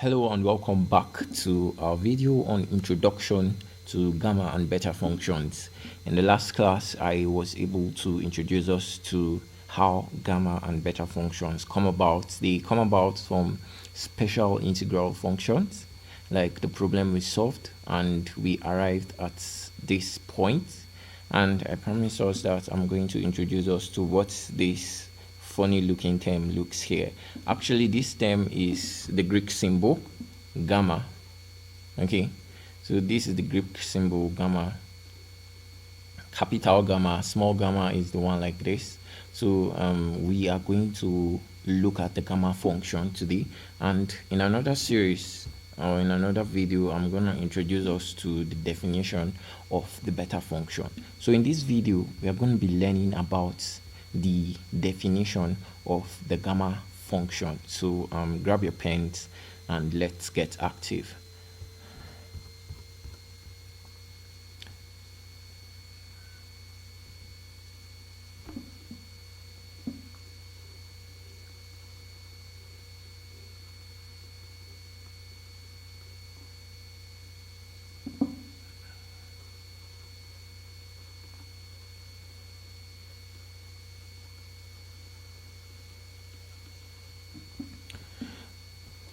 Hello and welcome back to our video on introduction to gamma and beta functions. In the last class, I was able to introduce us to how gamma and beta functions come about. They come about from special integral functions, like the problem we solved, and we arrived at this point. And I promise us that I'm going to introduce us to what this funny looking term looks here. Actually, this term is the Greek symbol gamma. Okay, so this is the Greek symbol gamma. Capital gamma, small gamma is the one like this. So we are going to look at the gamma function today, and in another series or in another video I'm going to introduce us to the definition of the beta function. So in this video we are going to be learning about the definition of the gamma function. So grab your pens and let's get active.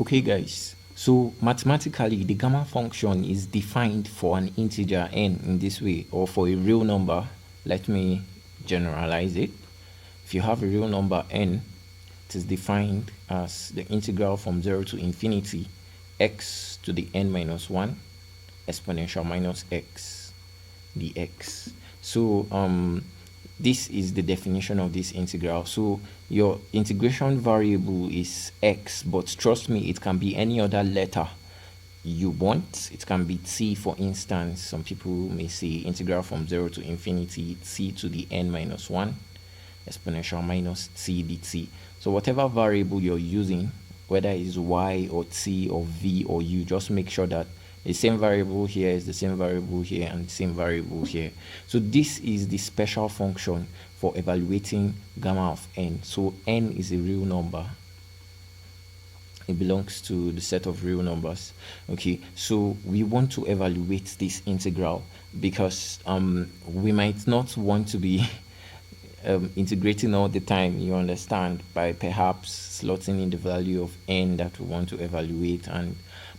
Okay guys, so mathematically the gamma function is defined for an integer n in this way, or for a real number. Let me generalize it. If you have a real number n, it is defined as the integral from 0 to infinity x to the n minus 1 exponential minus x dx. So this is the definition of this integral. So your integration variable is x, but trust me, it can be any other letter you want. It can be t, for instance. Some people may say integral from 0 to infinity t to the n minus 1 exponential minus t dt. So whatever variable you're using, whether it's y or t or v or u, just make sure that the same variable here is the same variable here and the same variable here. So this is the special function for evaluating gamma of n. So n is a real number. It belongs to the set of real numbers. Okay, so we want to evaluate this integral because we might not want to be integrating all the time, you understand, by perhaps slotting in the value of n that we want to evaluate and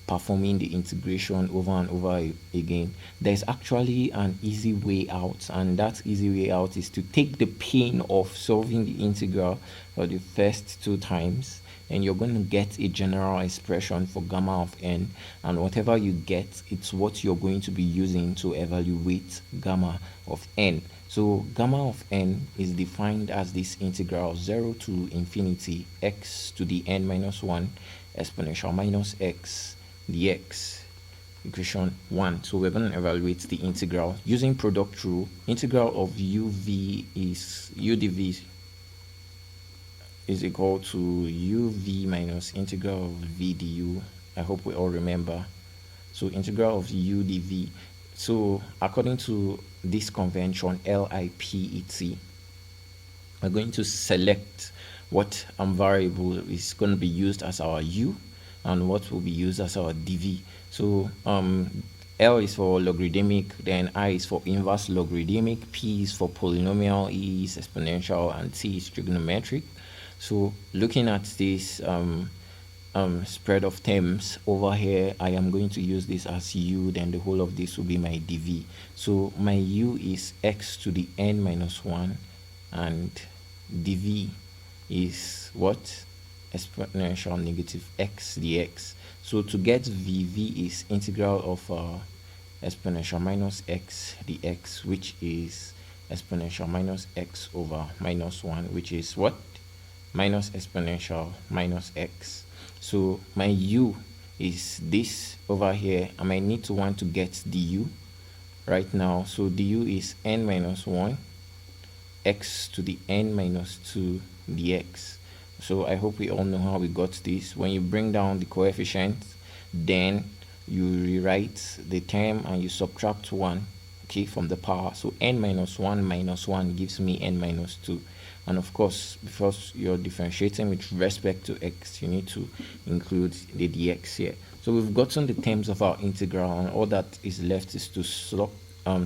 performing the integration over and over again. There's actually an easy way out, and that easy way out is to take the pain of solving the integral for the first two times, and you're going to get a general expression for gamma of n, and whatever you get, it's what you're going to be using to evaluate gamma of n. So gamma of n is defined as this integral 0 to infinity x to the n minus 1 exponential minus x dx, equation 1. So we're going to evaluate the integral using product rule. Integral of uv is udv is equal to uv minus integral of v du. I hope we all remember. So integral of udv. So according to this convention LIPET, we're going to select what variable is going to be used as our u and what will be used as our dv. So L is for logarithmic, then I is for inverse logarithmic, P is for polynomial, E is exponential, and T is trigonometric. So looking at this spread of terms over here, I am going to use this as u, then the whole of this will be my dv. So my u is x to the n minus 1 and dv is what? Exponential negative x dx. So to get v is integral of exponential minus x dx, which is exponential minus x over minus 1, which is what? Minus exponential minus x. So my u is this over here. I might need to want to get du right now. So du is n minus 1 x to the n minus 2 dx. So I hope we all know how we got this. When you bring down the coefficients, then you rewrite the term and you subtract 1, okay, from the power. So n minus 1 minus 1 gives me n minus 2. And of course, because you're differentiating with respect to x, you need to include the dx here. So we've gotten the terms of our integral, and all that is left is to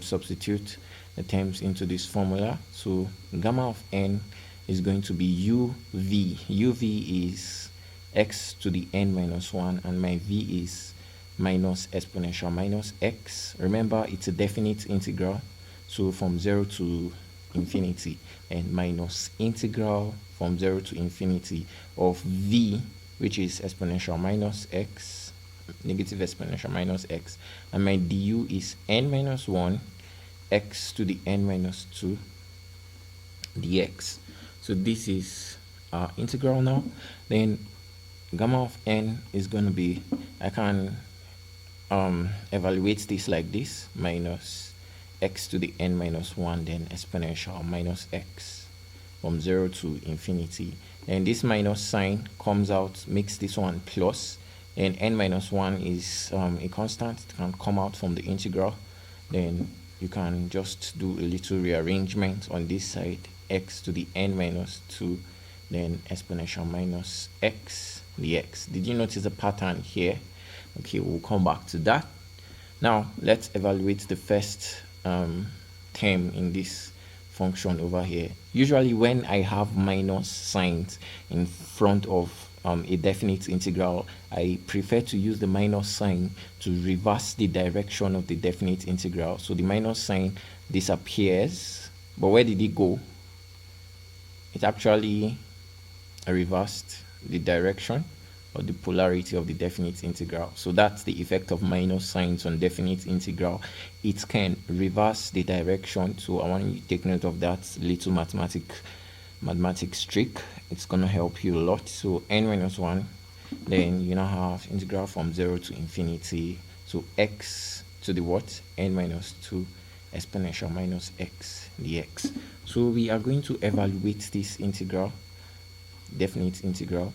substitute the terms into this formula. So gamma of n is going to be uv. Uv is x to the n minus 1, and my v is minus exponential minus x. Remember, it's a definite integral, so from 0 to infinity, and minus integral from 0 to infinity of v, which is exponential minus x, negative exponential minus x, and my du is n minus 1 x to the n minus 2 dx. So this is our integral now. Then gamma of n is going to be, I can evaluate this like this, minus x to the n minus 1, then exponential minus x from 0 to infinity. And this minus sign comes out, makes this one plus, and n minus 1 is a constant. It can come out from the integral. Then you can just do a little rearrangement on this side, x to the n minus 2, then exponential minus x dx. Did you notice the pattern here? Okay, we'll come back to that. Now let's evaluate the first term in this function over here. Usually when I have minus signs in front of a definite integral, I prefer to use the minus sign to reverse the direction of the definite integral. So the minus sign disappears, but where did it go? It actually reversed the direction or the polarity of the definite integral. So that's the effect of minus signs on definite integral. It can reverse the direction. So I want you to take note of that little mathematics trick. It's going to help you a lot. So n minus 1, then you now have integral from 0 to infinity. So x to the what? N minus 2 exponential minus x dx. So we are going to evaluate this integral, definite integral.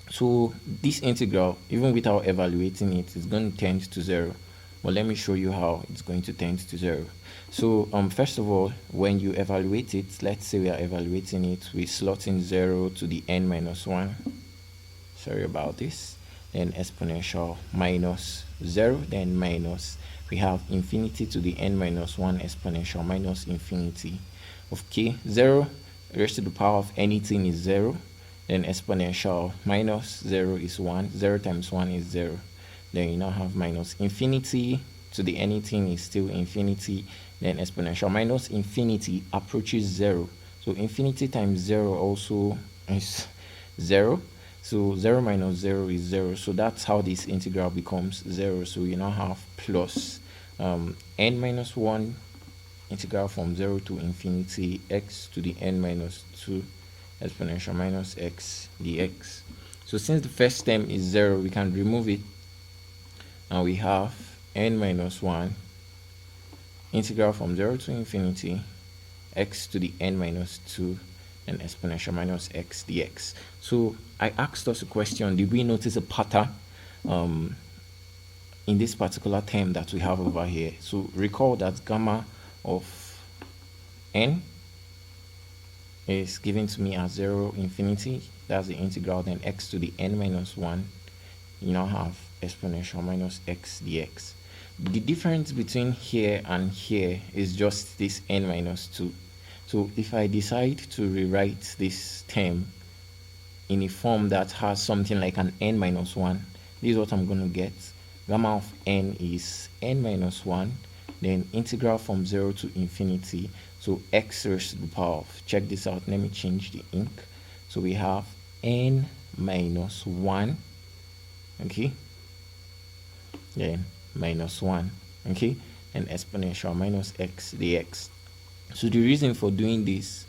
So this integral, even without evaluating it, is going to tend to 0. Well, let me show you how it's going to tend to 0. So first of all, when you evaluate it, let's say we are evaluating it, we slot in 0 to the n minus 1. Sorry about this. Then exponential minus 0, then minus, we have infinity to the n minus 1 exponential minus infinity of k. 0 raised to the power of anything is 0. Then exponential minus 0 is 1. 0 times 1 is 0. Then you now have minus infinity to the anything is still infinity. Then exponential minus infinity approaches 0. So infinity times 0 also is 0. So 0 minus 0 is 0. So that's how this integral becomes 0. So you now have plus n minus 1 integral from 0 to infinity x to the n minus 2 exponential minus x dx. So since the first term is 0, we can remove it. Now we have n minus 1 integral from 0 to infinity x to the n minus 2 and exponential minus x dx. So I asked us a question, did we notice a pattern in this particular term that we have over here? So recall that gamma of n is given to me as 0 infinity, that's the integral, then x to the n minus 1, you now have exponential minus x dx. The difference between here and here is just this n minus 2. So if I decide to rewrite this term in a form that has something like an n minus 1, this is what I'm going to get. Gamma of n is n minus 1, then integral from 0 to infinity. So x raised to the power of, check this out, let me change the ink. So we have n minus 1, okay, then minus 1, okay, and exponential minus x dx. So the reason for doing this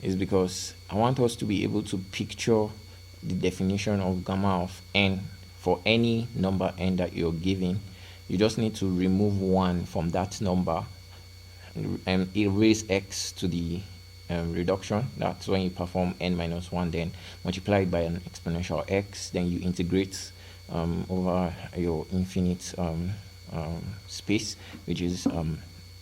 is because I want us to be able to picture the definition of gamma of n for any number n that you're given. You just need to remove 1 from that number and erase x to the reduction. That's when you perform n minus 1, then multiply it by an exponential x, then you integrate over your infinite space, which is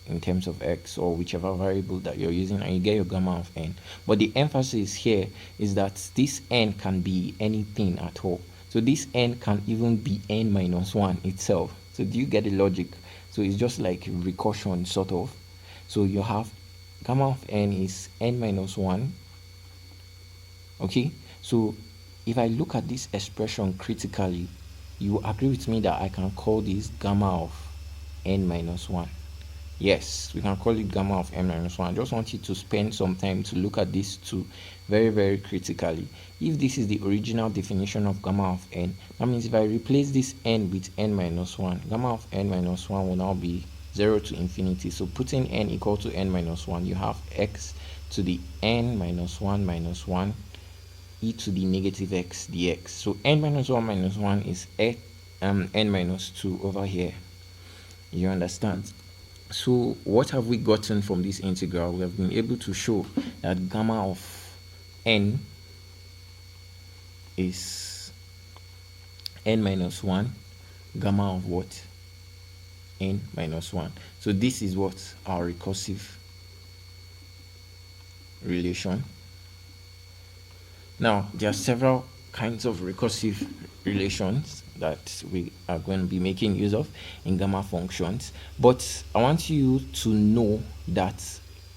in terms of x, or whichever variable that you're using, and you get your gamma of n. But the emphasis here is that this n can be anything at all. So this n can even be n minus 1 itself. So do you get the logic? So it's just like recursion sort of. So you have gamma of n is n minus 1. Okay, so if I look at this expression critically, you agree with me that I can call this gamma of n minus 1. Yes, we can call it gamma of n minus 1. I just want you to spend some time to look at these two very, very critically. If this is the original definition of gamma of n, that means if I replace this n with n minus 1, gamma of n minus 1 will now be 0 to infinity. So putting n equal to n minus 1, you have x to the n minus 1 minus 1 e to the negative x dx. So n minus 1 is n minus 2 over here. You understand? So what have we gotten from this integral? We have been able to show that gamma of n is n minus 1, gamma of what? N minus 1. So this is what our recursive relation. Now, there are several kinds of recursive relations that we are going to be making use of in gamma functions, but I want you to know that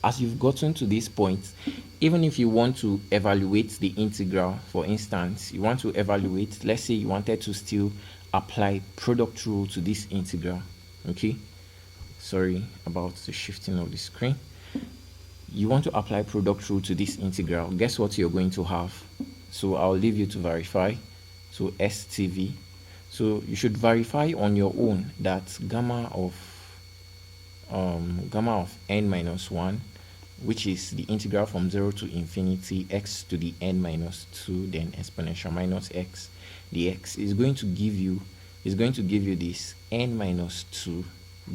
as you've gotten to this point, even if you want to evaluate the integral, for instance, you want to evaluate, let's say you wanted to still apply product rule to this integral. Okay, sorry about the shifting of the screen. You want to apply product rule to this integral. Guess what you're going to have? So I'll leave you to verify. So STV. So you should verify on your own that gamma of n minus 1, which is the integral from 0 to infinity x to the n minus 2, then exponential minus x dx, is going to give you this n minus 2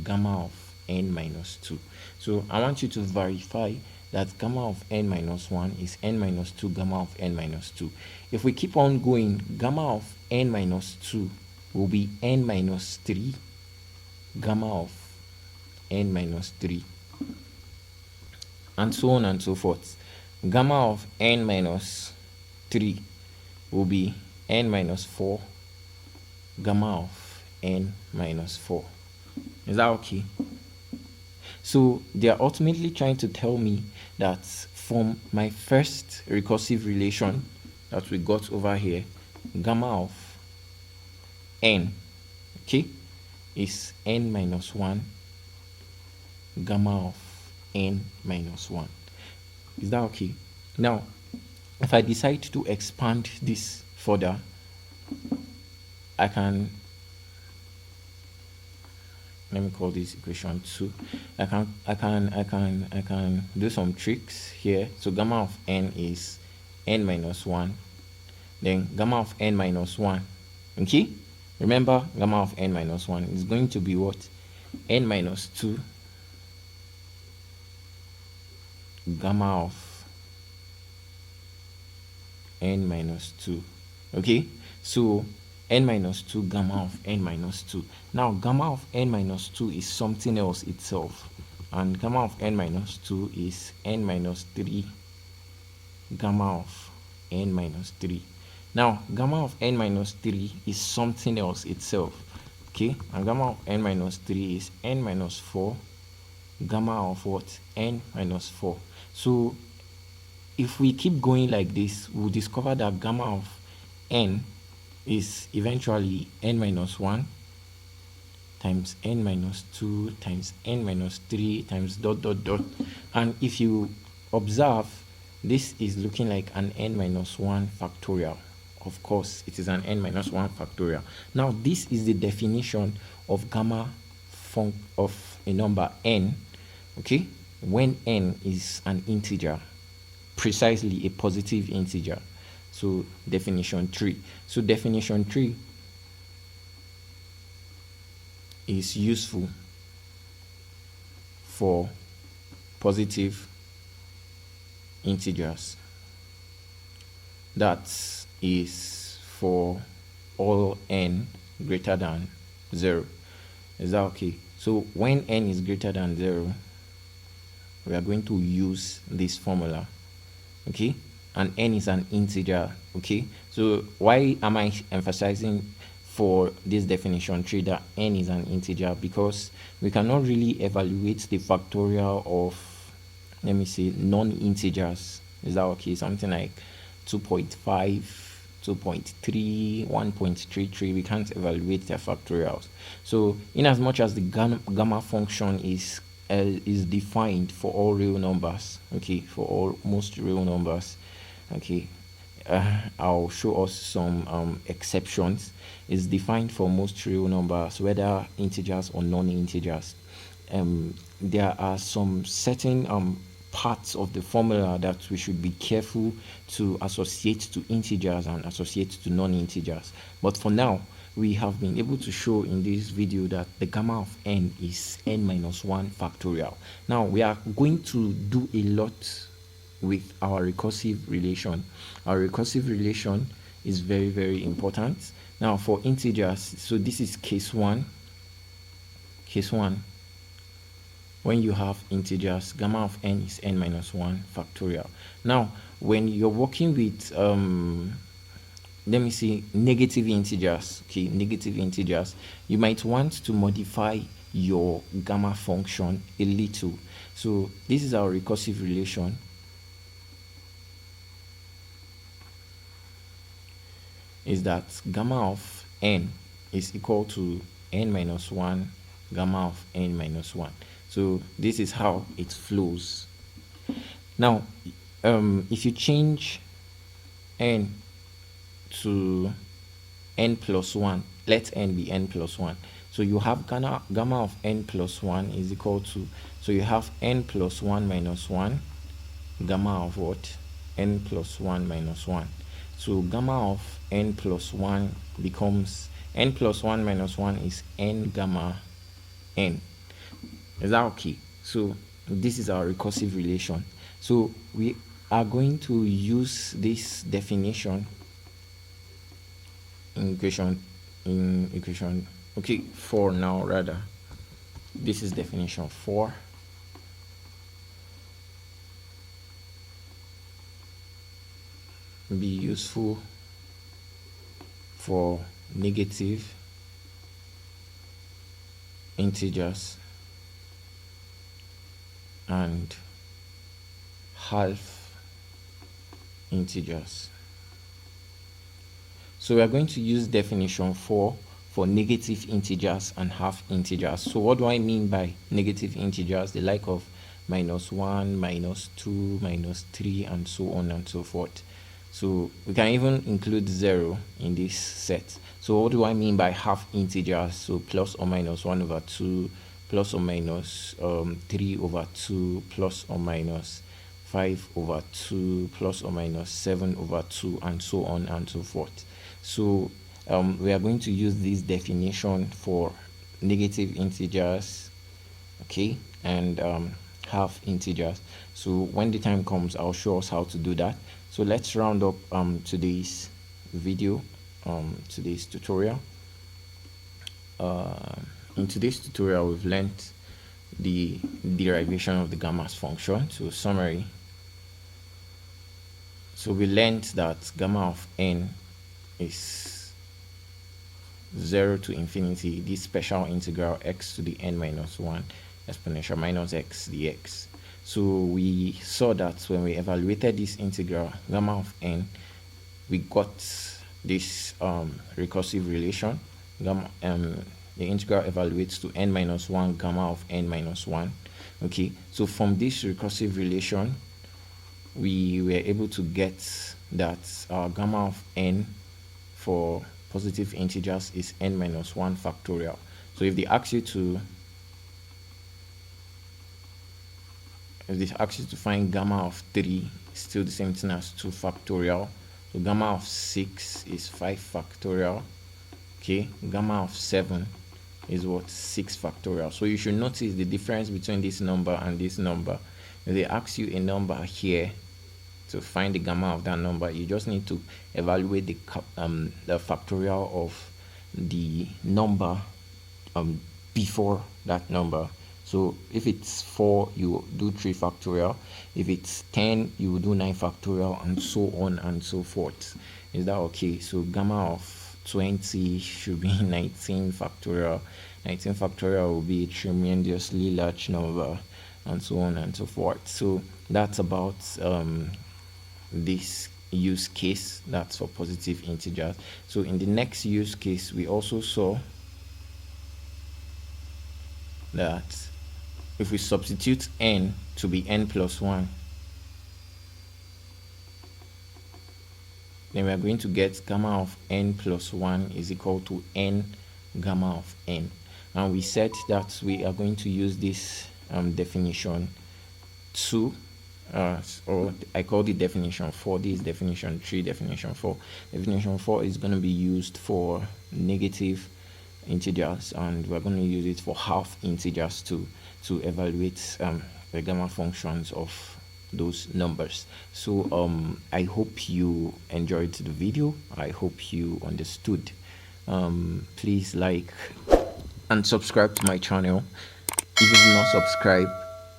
gamma of n minus 2. So I want you to verify that gamma of n minus 1 is n minus 2 gamma of n minus 2. If we keep on going, gamma of n minus 2 will be n minus 3 gamma of n minus 3, and so on and so forth. Gamma of n minus 3 will be n minus 4 gamma of n minus 4. Is that okay? So they are ultimately trying to tell me that from my first recursive relation that we got over here, gamma of n, okay, is n minus 1 gamma of n minus 1. Is that okay? Now, if I decide to expand this further, I can, let me call this equation 2. I can do some tricks here. So gamma of n is n minus 1, then gamma of n minus 1. Okay, remember, gamma of n minus 1 is going to be what? N minus 2 gamma of n minus 2. Okay, so n minus 2 gamma of n minus 2. Now gamma of n minus 2 is something else itself, and gamma of n minus 2 is n minus 3 gamma of n minus 3. Now gamma of n minus 3 is something else itself. Okay, and gamma of n minus 3 is n minus 4 gamma of what? N minus 4. So if we keep going like this, we'll discover that gamma of n is eventually n minus 1 times n minus 2 times n minus 3 times dot dot dot. And if you observe, this is looking like an n minus 1 factorial. Of course, it is an n minus 1 factorial. Now, this is the definition of gamma of a number n, okay, when n is an integer, precisely a positive integer. So definition 3. So definition 3 is useful for positive integers. That is for all n greater than 0. Is that okay? So when n is greater than 0, we are going to use this formula, okay? And n is an integer, okay? So why am I emphasizing for this definition tree that n is an integer? Because we cannot really evaluate the factorial of, let me say, non-integers. Is that okay? Something like 2.5, 2.3, 1.33. We can't evaluate their factorials. So in as much as the gamma function is defined for all real numbers, okay, for all most real numbers, okay, I'll show us some exceptions. It's defined for most real numbers, whether integers or non-integers. There are some certain parts of the formula that we should be careful to associate to integers and associate to non-integers. But for now, we have been able to show in this video that the gamma of n is n minus 1 factorial. Now we are going to do a lot with our recursive relation. Our recursive relation is very, very important. Now for integers, so this is case 1. Case 1. When you have integers, gamma of n is n minus 1 factorial. Now, when you're working with, let me see, negative integers, okay, negative integers, you might want to modify your gamma function a little. So this is our recursive relation. Is that gamma of n is equal to n minus 1 gamma of n minus 1. So this is how it flows. Now, if you change n to n plus 1, let n be n plus 1. So you have gamma of n plus 1 is equal to, so you have n plus 1 minus 1, gamma of what? N plus 1 minus 1. So gamma of n plus 1 becomes, n plus 1 minus 1 is n gamma n. Is that okay? So this is our recursive relation. So we are going to use this definition in equation, okay, 4 now rather. This is definition 4. Be useful for negative integers and half integers. So we are going to use definition 4 for negative integers and half integers. So what do I mean by negative integers? The like of minus 1, minus 2, minus 3, and so on and so forth. So we can even include 0 in this set. So what do I mean by half integers? So plus or minus 1 over 2, plus or minus 3 over 2, plus or minus 5 over 2, plus or minus 7 over 2, and so on and so forth. So we are going to use this definition for negative integers, okay, and half integers. So when the time comes, I'll show us how to do that. So let's round up today's video, today's tutorial. In today's tutorial, we've learned the derivation of the gamma function. So summary. So we learned that gamma of n is 0 to infinity, this special integral x to the n minus 1 exponential minus x dx. So we saw that when we evaluated this integral gamma of n, we got this recursive relation. Gamma, the integral evaluates to n minus 1 gamma of n minus 1. Okay, so from this recursive relation, we were able to get that our gamma of n for positive integers is n minus 1 factorial. So if they ask you to find gamma of 3, it's still the same thing as 2 factorial. So gamma of 6 is 5 factorial. Okay, gamma of 7 is what? 6 factorial. So you should notice the difference between this number and this number. If they ask you a number here to find the gamma of that number, you just need to evaluate the factorial of the number before that number. So if it's 4, you do 3 factorial. If it's 10, you will do 9 factorial, and so on and so forth. Is that okay? So gamma of 20 should be 19 factorial. 19 factorial will be a tremendously large number, and so on and so forth. So that's about this use case. That's for positive integers. So in the next use case, we also saw that if we substitute n to be n plus 1, then we are going to get gamma of n plus 1 is equal to n gamma of n. And we said that we are going to use this definition 2, or I call it definition 4. This is definition 3, definition 4. Definition 4 is going to be used for negative integers, and we're going to use it for half integers to evaluate the gamma functions of those numbers. So I hope you enjoyed the video. I hope you understood. Please like and subscribe to my channel. If you do not subscribe,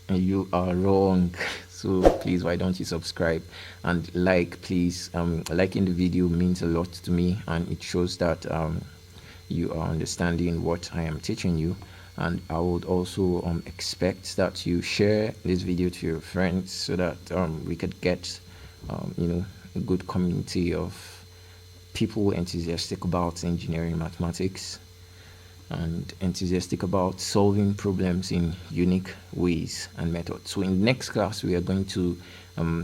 you are wrong. So please, why don't you subscribe and like, please? Liking the video means a lot to me, and it shows that you are understanding what I am teaching you. And I would also expect that you share this video to your friends, so that we could get a good community of people enthusiastic about engineering mathematics and enthusiastic about solving problems in unique ways and methods. So in the next class, we are going to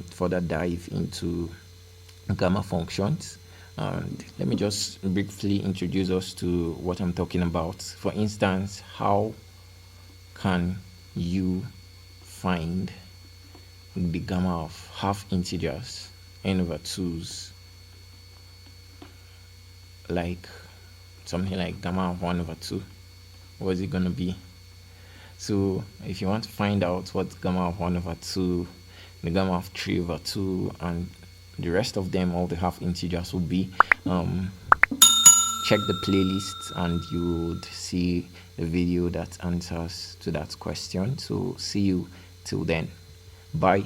further dive into gamma functions. And let me just briefly introduce us to what I'm talking about. For instance, how can you find the gamma of half integers n over 2's, like something like gamma of 1 over 2? What is it going to be? So if you want to find out what gamma of 1 over 2, the gamma of 3 over 2, and the rest of them, all the half integers, will be, check the playlist and you would see the video that answers to that question. So see you till then. Bye.